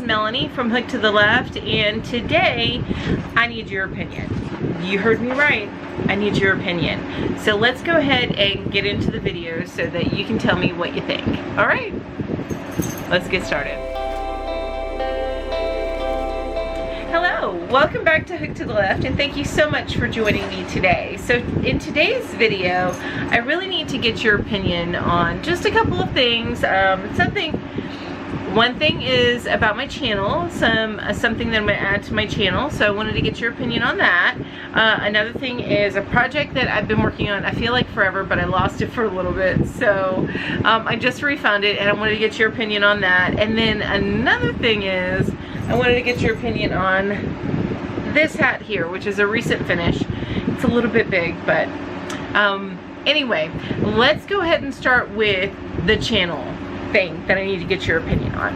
Melanie from Hook to the Left, and today I need your opinion. You heard me right. I need your opinion. So let's go ahead and get into the video so that you can tell me what you think. All right, let's get started. Hello, welcome back to Hook to the Left, and thank you so much for joining me today. So in today's video, I really need to get your opinion on just a couple of things. One thing is about my channel, something that I'm going to add to my channel, so I wanted to get your opinion on that. Another thing is a project that I've been working on, I feel like forever, but I lost it for a little bit, so I just refound it, and I wanted to get your opinion on that. And then another thing is, I wanted to get your opinion on this hat here, which is a recent finish. It's a little bit big, but anyway, let's go ahead and start with the channel thing that I need to get your opinion on.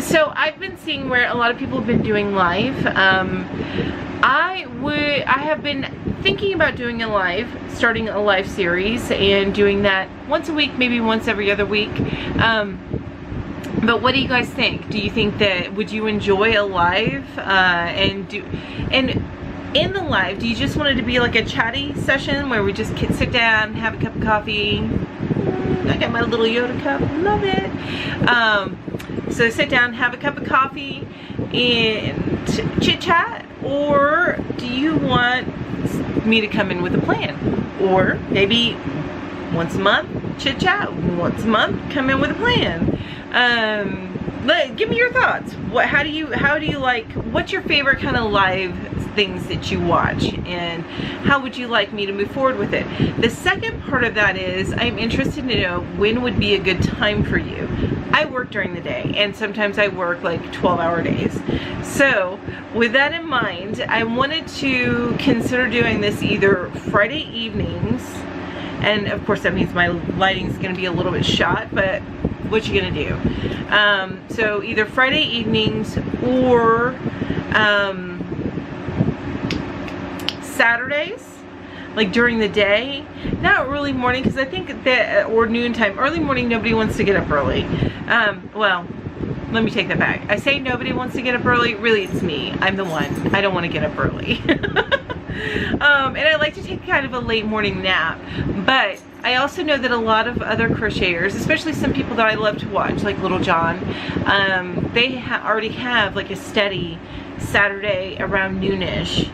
So I've been seeing where a lot of people have been doing live. I have been thinking about doing a live, starting a live series and doing that once a week, maybe once every other week. But what do you guys think? Do you think that, would you enjoy a live and in the live, do you just want it to be like a chatty session where we just sit down, have a cup of coffee? I got my little Yoda cup, love it. So sit down, have a cup of coffee and chit chat, or do you want me to come in with a plan? Or maybe once a month, chit chat, once a month, come in with a plan. Give me your thoughts. How do you like, what's your favorite kind of live things that you watch, and how would you like me to move forward with it? The second part of that is, I'm interested to know when would be a good time for you. I work during the day, and sometimes I work like 12-hour days. So with that in mind, I wanted to consider doing this either Friday evenings, and of course that means my lighting is going to be a little bit shot, but what you gonna do? So either Friday evenings or Saturdays, like during the day. Not early morning, because I think that, or noontime. Early morning, nobody wants to get up early. Well, let me take that back. I say nobody wants to get up early. Really, it's me. I'm the one. I don't want to get up early. And I like to take kind of a late morning nap. But I also know that a lot of other crocheters, especially some people that I love to watch, like Little John, they already have like a steady Saturday around noonish,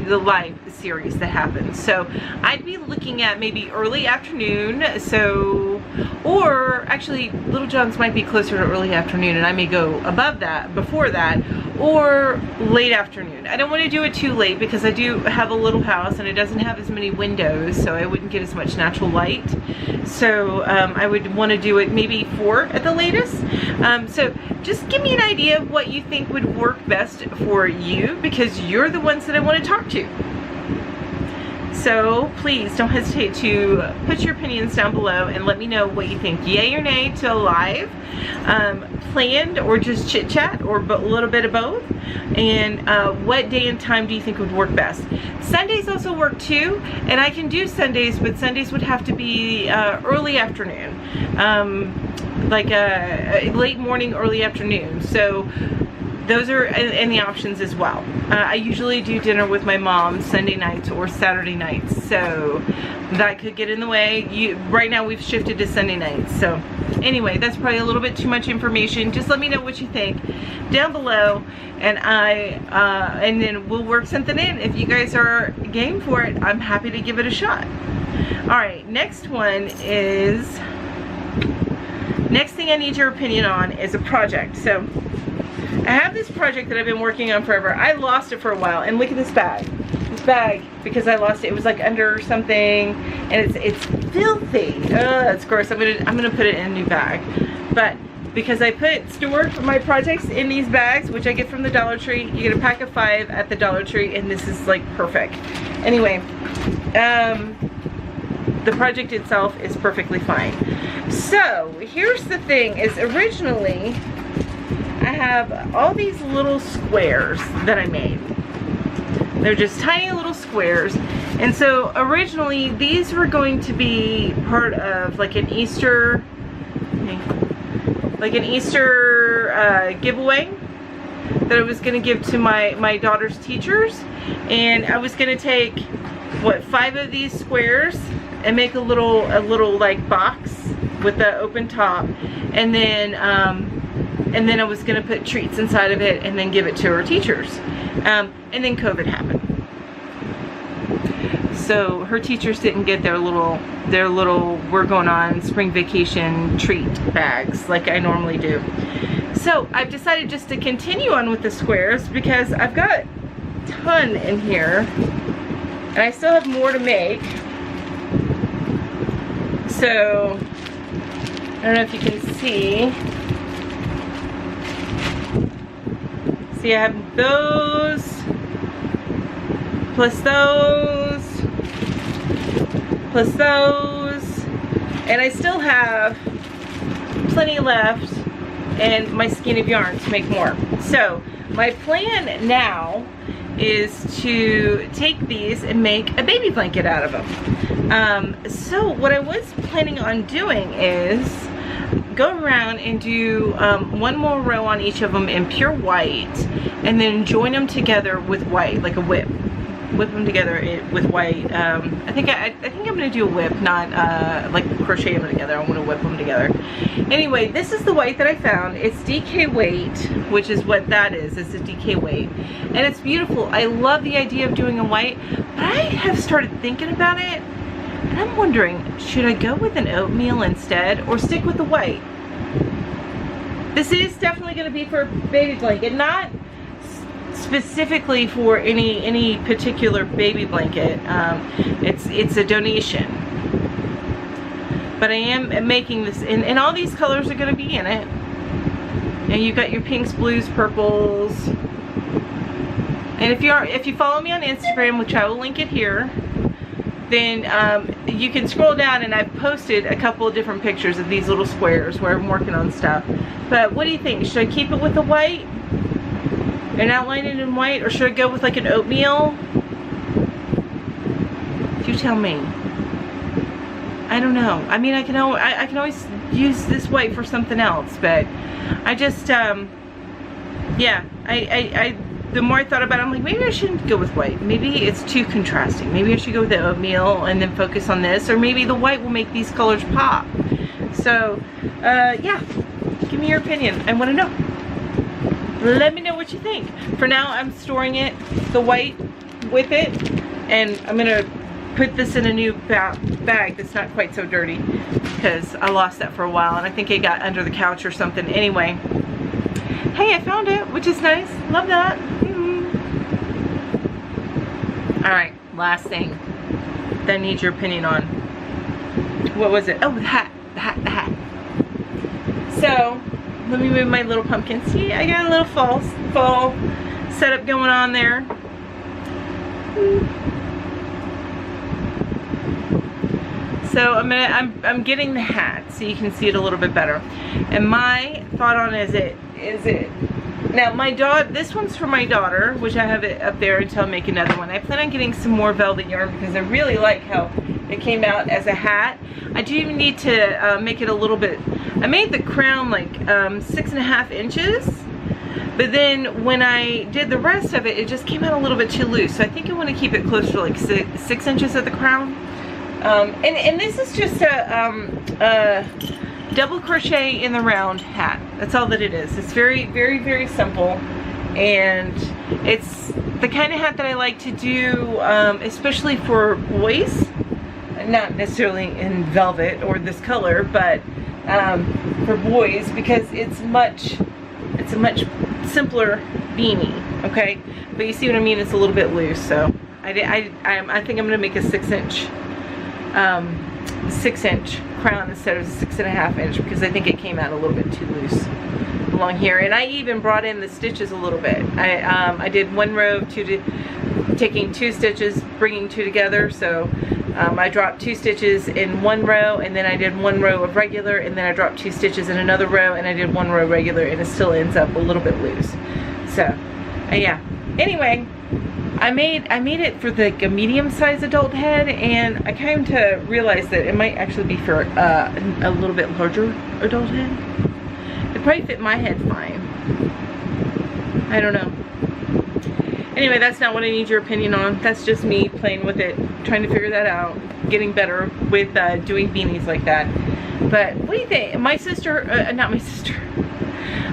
the live series that happens. So I'd be looking at maybe early afternoon, so, or actually Little John's might be closer to early afternoon, and I may go above that, before that, or late afternoon. I don't want to do it too late because I do have a little house and it doesn't have as many windows, so I wouldn't get as much natural light. So I would want to do it maybe 4 at the latest. So just give me an idea of what you think would work best for you, because you're the ones that I want to talk to. So please don't hesitate to put your opinions down below and let me know what you think. Yay or nay to a live, planned, or just chit chat, or a little bit of both. And what day and time do you think would work best? Sundays also work too, and I can do Sundays, but Sundays would have to be early afternoon, like a late morning, early afternoon. So those are in the options as well. I usually do dinner with my mom Sunday nights or Saturday nights, so that could get in the way. Right now we've shifted to Sunday nights. So anyway, that's probably a little bit too much information. Just let me know what you think down below, and and then we'll work something in. If you guys are game for it, I'm happy to give it a shot. All right, next one is, next thing I need your opinion on is a project. So I have this project that I've been working on forever. I lost it for a while, and look at this bag. This bag, because I lost it. It was like under something, and it's filthy. It's gross. I'm gonna put it in a new bag. But because I store my projects in these bags, which I get from the Dollar Tree. You get a pack of 5 at the Dollar Tree, and this is like perfect. Anyway, the project itself is perfectly fine. So here's the thing: is originally I have all these little squares that I made. They're just tiny little squares. And so originally these were going to be part of like an Easter, like an Easter giveaway that I was going to give to my daughter's teachers, and I was going to take, what, 5 of these squares and make a little like box with the open top, and then I was going to put treats inside of it and then give it to her teachers. And then COVID happened. So her teachers didn't get their little we're going on spring vacation treat bags like I normally do. So I've decided just to continue on with the squares because I've got a ton in here and I still have more to make. So I don't know if you can see. See, I have those, plus those, plus those, and I still have plenty left and my skein of yarn to make more. So my plan now is to take these and make a baby blanket out of them. So what I was planning on doing is go around and do one more row on each of them in pure white, and then join them together with white, like a whip them together with white. I think I'm gonna do a whip, not like crochet them together. I want to whip them together. Anyway, this is the white that I found. It's DK weight, which is what that is. It's a DK weight, and it's beautiful. I love the idea of doing a white, but I have started thinking about it, and I'm wondering, should I go with an oatmeal instead or stick with the white? This is definitely going to be for baby blanket, not specifically for any particular baby blanket. It's a donation, but I am making this, and all these colors are going to be in it. And you got your pinks, blues, purples. And if you follow me on Instagram, which I will link it here, then you can scroll down, and I've posted a couple of different pictures of these little squares where I'm working on stuff. But what do you think? Should I keep it with the white and outline it in white, or should I go with like an oatmeal? You tell me. I don't know. I mean, I can always use this white for something else, but I just yeah, the more I thought about it, I'm like, maybe I shouldn't go with white. Maybe it's too contrasting. Maybe I should go with the oatmeal and then focus on this, or maybe the white will make these colors pop. So yeah, give me your opinion. I want to know. Let me know what you think. For now, I'm storing it, the white, with it, and I'm gonna put this in a new bag that's not quite so dirty, because I lost that for a while and I think it got under the couch or something. Anyway, hey, I found it, which is nice. Love that. Alright, last thing that I need your opinion on. What was it? Oh, the hat. The hat. So, let me move my little pumpkin. See, I got a little fall setup going on there. So I'm getting the hat so you can see it a little bit better. And my thought on is it now this one's for my daughter, which I have it up there until I make another one. I plan on getting some more velvet yarn because I really like how it came out as a hat. I do need to make it a little bit. I made the crown like 6.5 inches, but then when I did the rest of it, it just came out a little bit too loose. So I think I want to keep it closer to like 6 inches at the crown. And this is just a double crochet in the round hat. That's all that it is. It's very, very, very simple, and it's the kind of hat that I like to do, especially for boys. Not necessarily in velvet or this color, but for boys, because it's a much simpler beanie. Okay, but you see what I mean? It's a little bit loose, so I think I'm gonna make a 6-inch crown instead of a 6.5 inch, because I think it came out a little bit too loose along here. And I even brought in the stitches a little bit. I did one row of taking 2 stitches, bringing 2 together. So I dropped 2 stitches in one row, and then I did 1 row of regular, and then I dropped 2 stitches in another row, and I did 1 row regular, and it still ends up a little bit loose. So yeah, anyway, I made it for like a medium-sized adult head, and I came to realize that it might actually be for a little bit larger adult head. probably fit my head fine. I don't know. Anyway, that's not what I need your opinion on. That's just me playing with it, trying to figure that out, getting better with doing beanies like that. But what do you think? My sister, not my sister,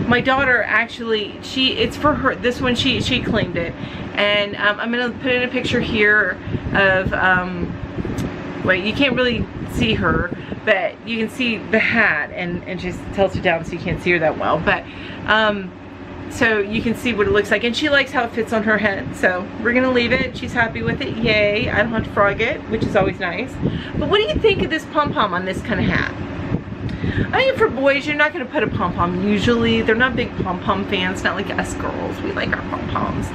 my daughter actually, it's for her, this one she claimed it. And I'm gonna put in a picture here of, wait, you can't really see her, but you can see the hat, and just tilts it down so you can't see her that well. But, so you can see what it looks like, and she likes how it fits on her head, so we're gonna leave it. She's happy with it, yay. I don't have to frog it, which is always nice. But what do you think of this pom-pom on this kind of hat? I mean, for boys, you're not gonna put a pom-pom usually. They're not big pom-pom fans, not like us girls. We like our pom-poms.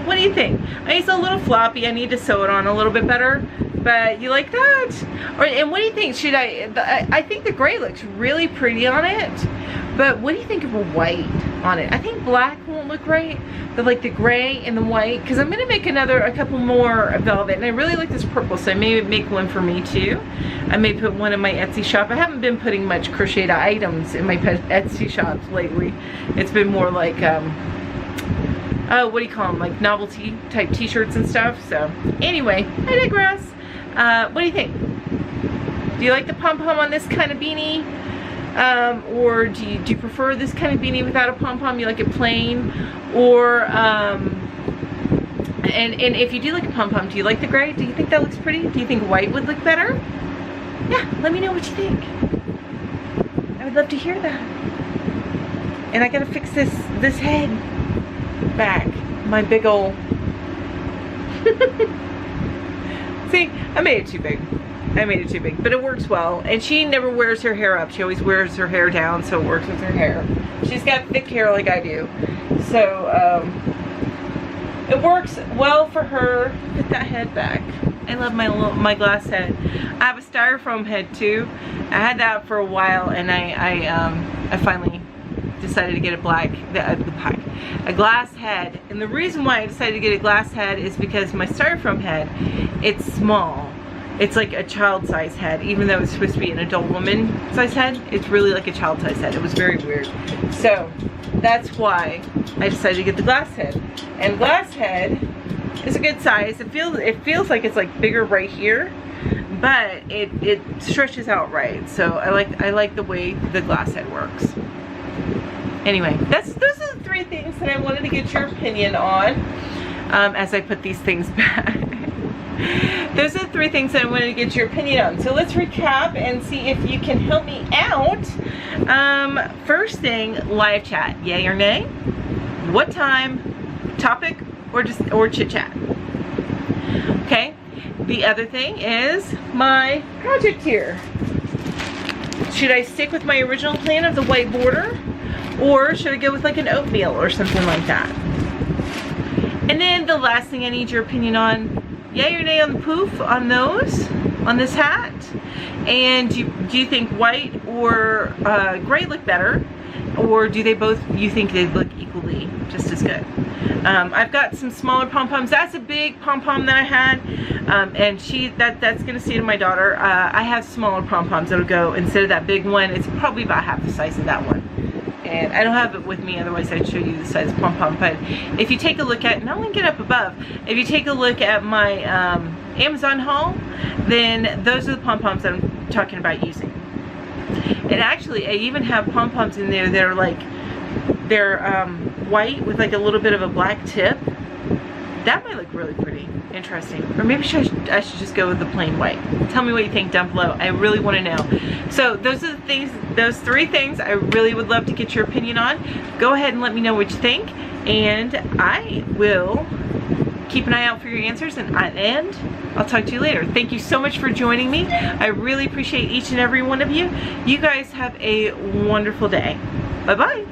What do you think? I mean, it's a little floppy. I need to sew it on a little bit better, but you like that? And what do you think? Should I think the gray looks really pretty on it, but what do you think of a white on it? I think black won't look right, but like the gray and the white, because I'm gonna make a couple more velvet, and I really like this purple, so I may make one for me too. I may put one in my Etsy shop. I haven't been putting much crocheted items in my Etsy shops lately. It's been more like, oh, what do you call them? Like novelty type t-shirts and stuff. So anyway, I digress. What do you think? Do you like the pom-pom on this kind of beanie? Or do you prefer this kind of beanie without a pom-pom? You like it plain? Or, and if you do like a pom-pom, do you like the gray? Do you think that looks pretty? Do you think white would look better? Yeah, let me know what you think. I would love to hear that. And I gotta fix this head back. My big ol'... See, I made it too big. I made it too big, but it works well. And she never wears her hair up. She always wears her hair down, so it works with her hair. She's got thick hair like I do. So, it works well for her. Put that head back. I love my glass head. I have a styrofoam head too. I had that for a while, and I finally decided to get a glass head. And the reason why I decided to get a glass head is because my styrofoam head, it's small. It's like a child size head, even though it's supposed to be an adult woman size head. It's really like a child size head. It was very weird. So that's why I decided to get the glass head. And glass head is a good size. It feels like it's like bigger right here, but it stretches out right. So I like the way the glass head works. Anyway, those are the 3 things that I wanted to get your opinion on as I put these things back. Those are the 3 things that I wanted to get your opinion on. So let's recap and see if you can help me out. First thing, live chat, yay or nay? What time? Topic or chit chat? Okay. The other thing is my project here. Should I stick with my original plan of the white border, or should I go with like an oatmeal or something like that? And then the last thing I need your opinion on, yay or nay on the poof on those, on this hat? And do you think white or gray look better? Or do they both, you think they look equally just as good? I've got some smaller pom-poms. That's a big pom-pom that I had. And that's gonna stay to my daughter. I have smaller pom-poms that'll go instead of that big one. It's probably about half the size of that one. And I don't have it with me, otherwise I'd show you the size of pom-pom. But if you take a look at, and I'll link it up above, if you take a look at my Amazon haul, then those are the pom-poms that I'm talking about using. And actually, I even have pom-poms in there that are like, they're white with like a little bit of a black tip. That might look really pretty. Interesting. Or maybe I should just go with the plain white. Tell me what you think down below. I really want to know. So those are the things, those 3 things I really would love to get your opinion on. Go ahead and let me know what you think, and I will keep an eye out for your answers, and I'll talk to you later. Thank you so much for joining me. I really appreciate each and every one of you. You guys have a wonderful day. Bye-bye.